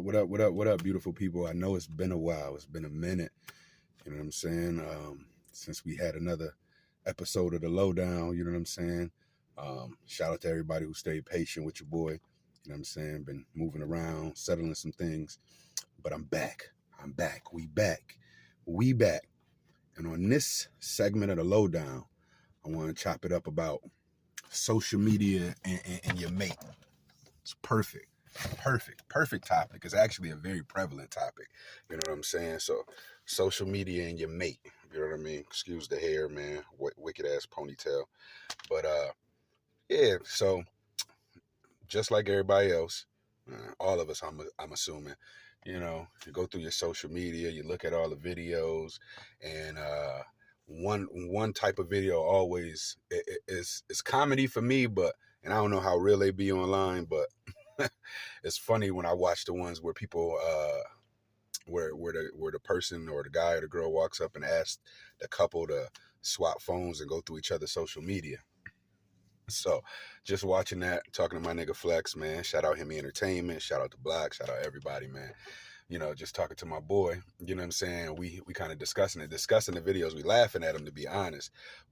what up, beautiful people? I know it's been a while. It's been a minute. You know what I'm saying? Since we had another episode of the Lowdown, you know what I'm saying? Shout out to everybody who stayed patient with your boy. You know what I'm saying? Been moving around, settling some things. But I'm back. I'm back. We back. We back. And on this segment of the Lowdown, I want to chop it up about social media and your mate. It's perfect. Perfect topic. It's actually a very prevalent topic. You know what I'm saying? So, social media and your mate. You know what I mean? Excuse the hair, man. Wicked ass ponytail. But yeah. So, just like everybody else, all of us, I'm assuming. You know, you go through your social media, you look at all the videos, and one type of video always is comedy for me, but and I don't know how real they be online, but it's funny when I watch the ones where people where the person or the guy or the girl walks up and asks the couple to swap phones and go through each other's social media. So just watching that, talking to my nigga Flex, man. Shout out Hemi Entertainment, shout out to Black, shout out everybody, man. You know, just talking to my boy, you know what I'm saying? We kind of discussing the videos, we laughing at them, to be honest.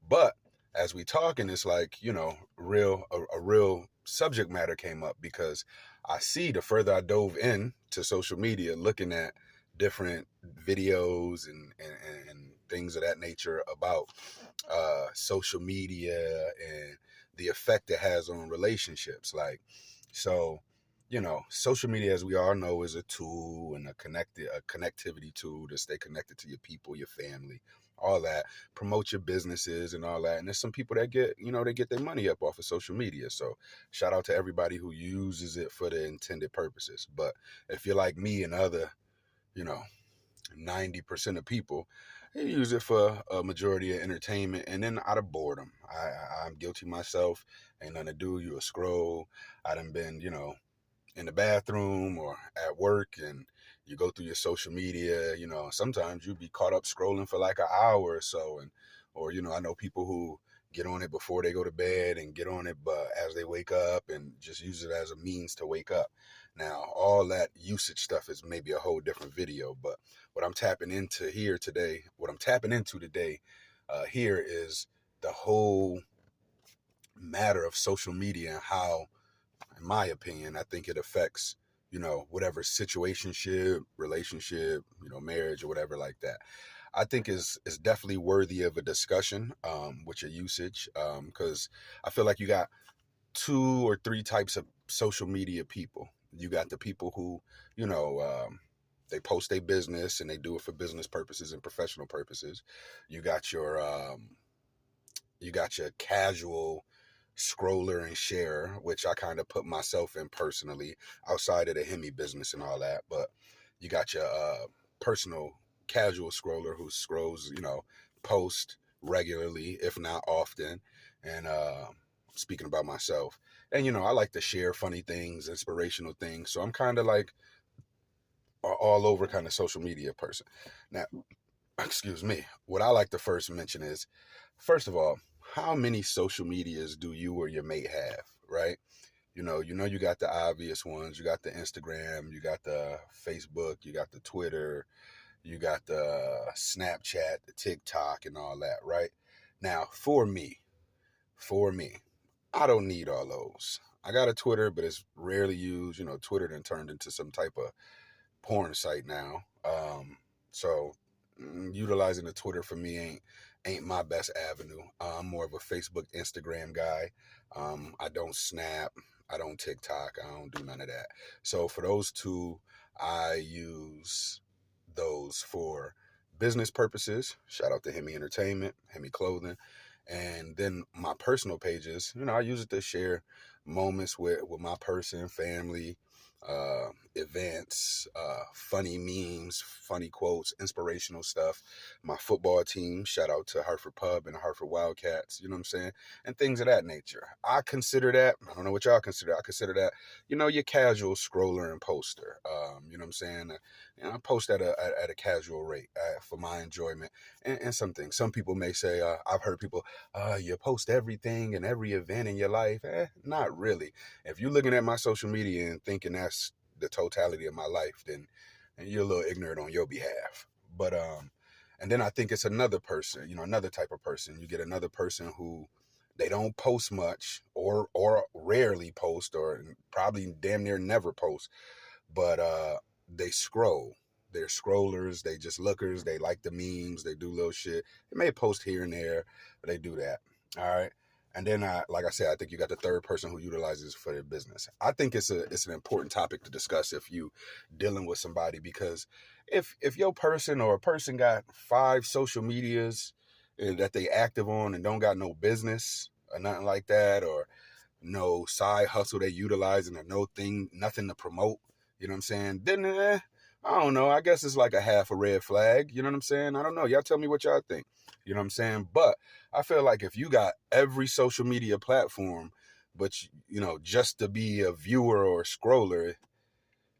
But as we talking, it's like, you know, a real subject matter came up, because I see the further I dove in to social media, looking at different videos and things of that nature about social media and the effect it has on relationships. Like, so, you know, social media, as we all know, is a tool and a connectivity tool to stay connected to your people, your family, all that, promote your businesses and all that. And there's some people that get, you know, they get their money up off of social media. So shout out to everybody who uses it for the intended purposes. But if you're like me and other, you know, 90% of people, they use it for a majority of entertainment and then out of boredom. I'm guilty myself. Ain't nothing to do. You a scroll. I done been, you know, in the bathroom or at work, and you go through your social media. You know, sometimes you be caught up scrolling for like an hour or so, and or, you know, I know people who get on it before they go to bed and get on it but as they wake up, and just use it as a means to wake up. Now, all that usage stuff is maybe a whole different video, but what I'm tapping into today here is the whole matter of social media, and how, in my opinion, I think it affects, you know, whatever situationship, relationship, you know, marriage or whatever like that. I think is definitely worthy of a discussion with your usage, because I feel like you got 2 or 3 types of social media people. You got the people who, you know, they post their business and they do it for business purposes and professional purposes. You got your casual scroller and sharer, which I kind of put myself in personally, outside of the Hemi business and all that. But you got your personal casual scroller who scrolls, you know, post regularly, if not often. And speaking about myself, and, you know, I like to share funny things, inspirational things. So I'm kind of like all over kind of social media person. Now, excuse me, what I like to first mention is, first of all, how many social medias do you or your mate have, right? You got the obvious ones. You got the Instagram, you got the Facebook, you got the Twitter, you got the Snapchat, the TikTok, and all that, right? Now, for me, I don't need all those. I got a Twitter, but it's rarely used. You know, Twitter then turned into some type of porn site now. So utilizing the Twitter for me ain't my best avenue. I'm more of a Facebook, Instagram guy. I don't Snap, I don't TikTok, I don't do none of that. So for those two, I use those for business purposes. Shout out to Hemi Entertainment, Hemi Clothing. And then my personal pages, you know, I use it to share moments with my person, family, events, funny memes, funny quotes, inspirational stuff. My football team, shout out to Hartford Pub and the Hartford Wildcats, you know what I'm saying? And things of that nature. I consider that, I don't know what y'all consider, I consider that, you know, your casual scroller and poster. You know what I'm saying? You know, I post at a casual rate for my enjoyment. And some people may say, I've heard people, you post everything and every event in your life. Not really. If you're looking at my social media and thinking that's the totality of my life, then and you're a little ignorant on your behalf. But and then I think it's another person, another type of person. You get another person who they don't post much or rarely post or probably damn near never post, but they scroll. They're scrollers, they just lookers, they like the memes, they do little shit. They may post here and there, but they do that. All right. And then like I said, I think you got the third person who utilizes for their business. I think it's an important topic to discuss if you dealing with somebody, because if your person or a person got 5 social medias that they active on and don't got no business or nothing like that, or no side hustle they utilizing, or nothing to promote, you know what I'm saying? Then I don't know. I guess it's like a half a red flag. You know what I'm saying? I don't know. Y'all tell me what y'all think. You know what I'm saying? But I feel like if you got every social media platform, but just to be a viewer or a scroller,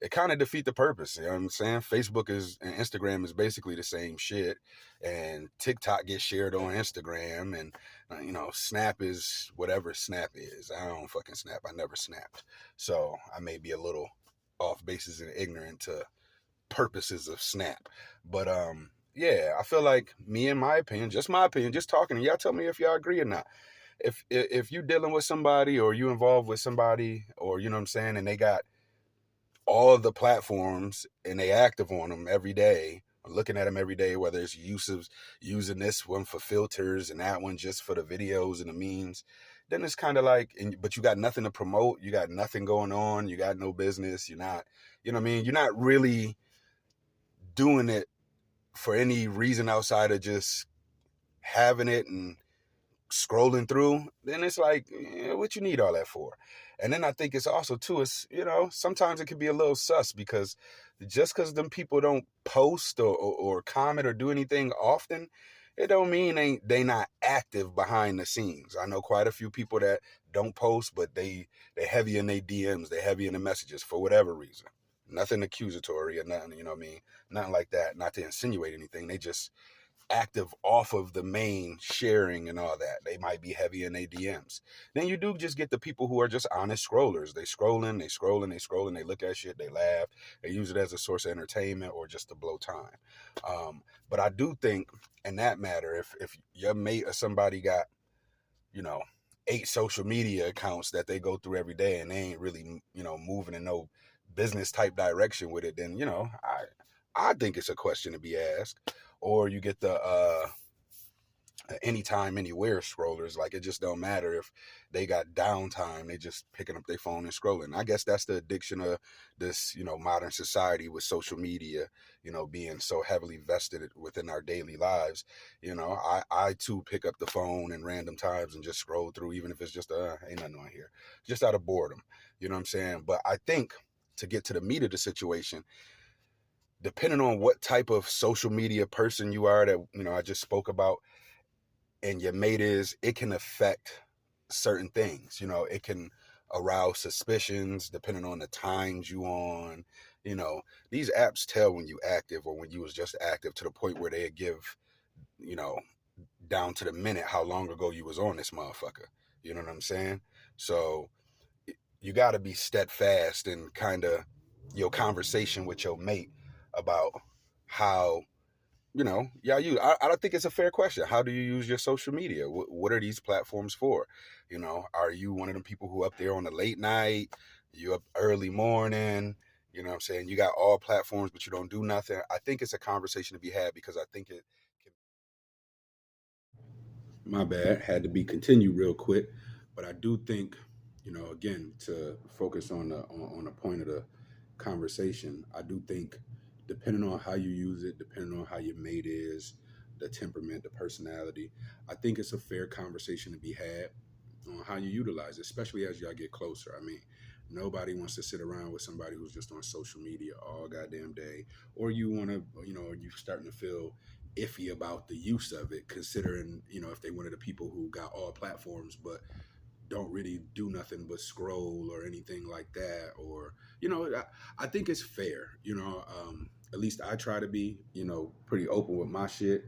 it kind of defeat the purpose. You know what I'm saying? Facebook and Instagram is basically the same shit, and TikTok gets shared on Instagram, and Snap is whatever Snap is. I don't fucking Snap. I never snapped, so I may be a little off bases and ignorant to purposes of Snap. But yeah, I feel like in my opinion, just talking, and y'all tell me if y'all agree or not. If you dealing with somebody, or you involved with somebody, or you know what I'm saying, and they got all the platforms and they active on them every day, looking at them every day, whether it's using this one for filters and that one just for the videos and the memes, then it's kind of like, but you got nothing to promote, you got nothing going on, you got no business, you're not, you know what I mean, you're not really doing it for any reason outside of just having it and scrolling through. Then it's like, what you need all that for? And then I think it's also too, it's sometimes it can be a little sus, because just because them people don't post or comment or do anything often, it don't mean they not active behind the scenes. I know quite a few people that don't post, but they heavy in their DMs, they heavy in the messages for whatever reason. Nothing accusatory or nothing, you know what I mean? Nothing like that. Not to insinuate anything. They just active off of the main sharing and all that. They might be heavy in their DMs. Then you do just get the people who are just honest scrollers. They scrolling, they look at shit, they laugh, they use it as a source of entertainment or just to blow time. But I do think in that matter, if your mate or somebody got, 8 social media accounts that they go through every day and they ain't really, moving in no business type direction with it, then, I think it's a question to be asked. Or you get the anytime, anywhere scrollers. Like, it just don't matter if they got downtime, they just picking up their phone and scrolling. I guess that's the addiction of this, modern society with social media, being so heavily vested within our daily lives. I too pick up the phone in random times and just scroll through, even if it's just ain't nothing on here, just out of boredom. You know what I'm saying? But I think to get to the meat of the situation, depending on what type of social media person you are that, I just spoke about, and your mate is, it can affect certain things. It can arouse suspicions depending on the times you on. These apps tell when you active or when you was just active, to the point where they give, down to the minute how long ago you was on this motherfucker. You know what I'm saying? So you got to be steadfast in kind of your conversation with your mate about how, I don't think it's a fair question. How do you use your social media? What are these platforms for? Are you one of them people who up there on the late night? You up early morning? You know what I'm saying? You got all platforms, but you don't do nothing. I think it's a conversation to be had, because I think it can... My bad. Had to be continued real quick. But I do think, again, to focus on the point of the conversation, I do think, depending on how you use it, depending on how your mate is, the temperament, the personality, I think it's a fair conversation to be had on how you utilize it, especially as y'all get closer. I mean, nobody wants to sit around with somebody who's just on social media all goddamn day, or you want to, you're starting to feel iffy about the use of it, considering, if they one of the people who got all platforms, but don't really do nothing but scroll or anything like that. Or, I think it's fair, at least I try to be, pretty open with my shit,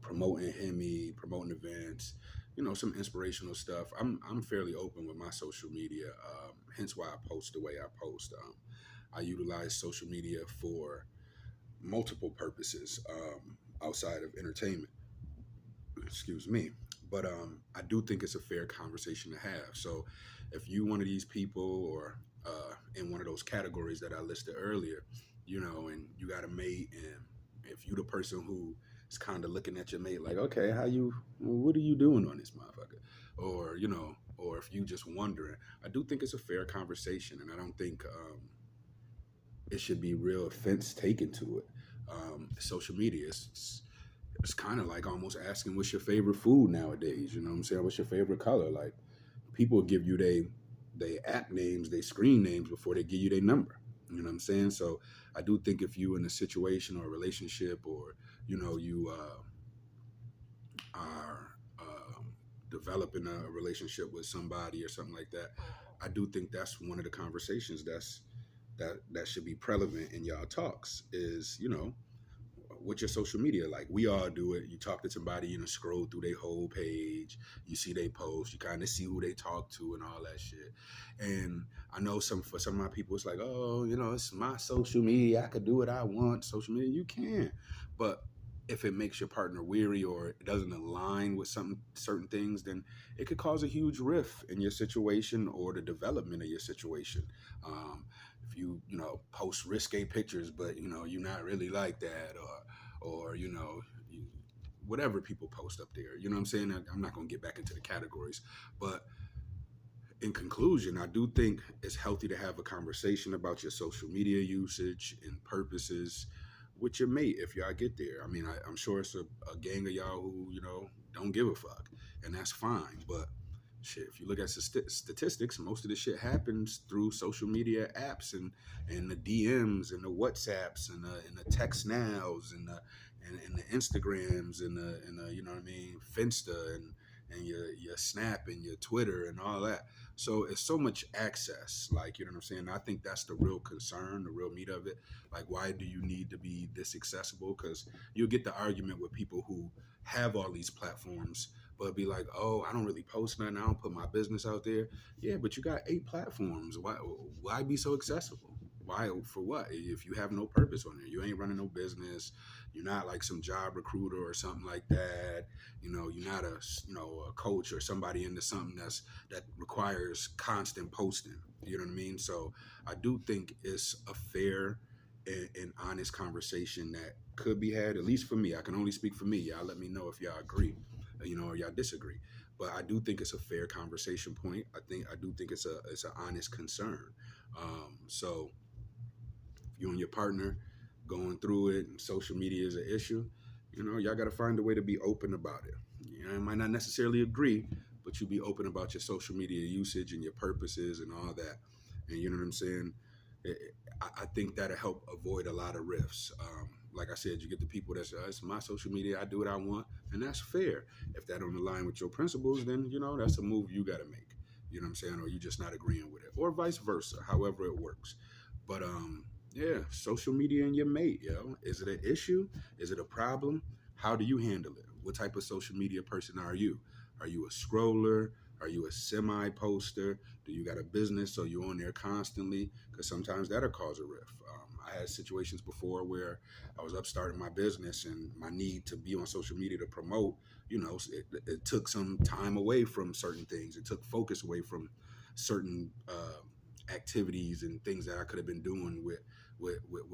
promoting Hemi, promoting events, some inspirational stuff. I'm fairly open with my social media, hence why I post the way I post. I utilize social media for multiple purposes outside of entertainment. Excuse me. But I do think it's a fair conversation to have. So if you one of these people or in one of those categories that I listed earlier, and you got a mate, and if you the person who is kind of looking at your mate like, okay, what are you doing on this motherfucker? Or, or if you just wondering, I do think it's a fair conversation, and I don't think it should be real offense taken to it. Social media it's kind of like almost asking what's your favorite food nowadays. You know what I'm saying? What's your favorite color? Like people give you they app names, they screen names before they give you their number. You know what I'm saying? So I do think if you in a situation or a relationship or you are developing a relationship with somebody or something like that, I do think that's one of the conversations that should be prevalent in y'all talks is what's your social media like? We all do it. You talk to somebody, scroll through their whole page, you see they post, you kind of see who they talk to and all that shit. And I know for some of my people, it's like, oh, it's my social media. I could do what I want. Social media, you can. But if it makes your partner weary or it doesn't align with some certain things, then it could cause a huge rift in your situation or the development of your situation. If post risque pictures, but you're not really like that, or whatever people post up there. You know what I'm saying? I'm not going to get back into the categories, but in conclusion, I do think it's healthy to have a conversation about your social media usage and purposes with your mate if y'all get there. I mean, I'm sure it's a gang of y'all who don't give a fuck, and that's fine. But shit, if you look at statistics, most of this shit happens through social media apps and the DMs and the WhatsApps and the text nows and the Instagrams and you know what I mean, Finsta and your Snap and your Twitter and all that. So it's so much access, like, you know what I'm saying? I think that's the real concern, the real meat of it. Like, why do you need to be this accessible? Because you'll get the argument with people who have all these platforms, but be like, oh, I don't really post nothing. I don't put my business out there. Yeah, but you got 8 platforms. Why be so accessible? Why, for what? If you have no purpose on there, you ain't running no business. You're not like some job recruiter or something like that. You're not a coach or somebody into something that requires constant posting. You know what I mean? So I do think it's a fair and honest conversation that could be had. At least for me, I can only speak for me. Y'all let me know if y'all agree, or y'all disagree. But I do think it's a fair conversation point. I do think it's an honest concern. So if you and your partner going through it and social media is an issue, y'all got to find a way to be open about it. You might not necessarily agree, but you be open about your social media usage and your purposes and all that. And you know what I'm saying? I think that'll help avoid a lot of rifts. Like I said, you get the people that say, it's my social media, I do what I want, and that's fair. If that don't align with your principles, then, that's a move you got to make. You know what I'm saying? Or you just not agreeing with it. Or vice versa, however it works. But yeah, social media and your mate, yo. Is it an issue? Is it a problem? How do you handle it? What type of social media person are you? Are you a scroller? Are you a semi poster? Do you got a business so you're on there constantly? Because sometimes that'll cause a rift. I had situations before where I was up starting my business and my need to be on social media to promote, it took some time away from certain things. It took focus away from certain activities and things that I could have been doing with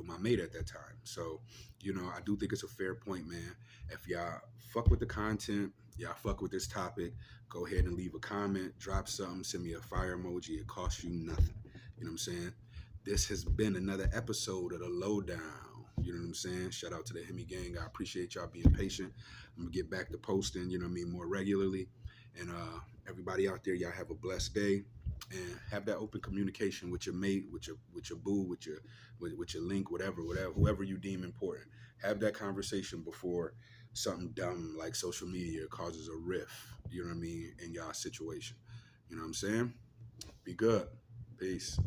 my mate at that time. So, I do think it's a fair point, man. If y'all fuck with the content, y'all fuck with this topic, go ahead and leave a comment, drop something, send me a fire emoji. It costs you nothing. You know what I'm saying? This has been another episode of The Lowdown. You know what I'm saying? Shout out to the Hemi gang. I appreciate y'all being patient. I'm going to get back to posting, more regularly. And everybody out there, y'all have a blessed day. And have that open communication with your mate, with your boo, with your link, whatever, whoever you deem important. Have that conversation before something dumb like social media causes a rift, you know what I mean, in y'all situation. You know what I'm saying? Be good. Peace.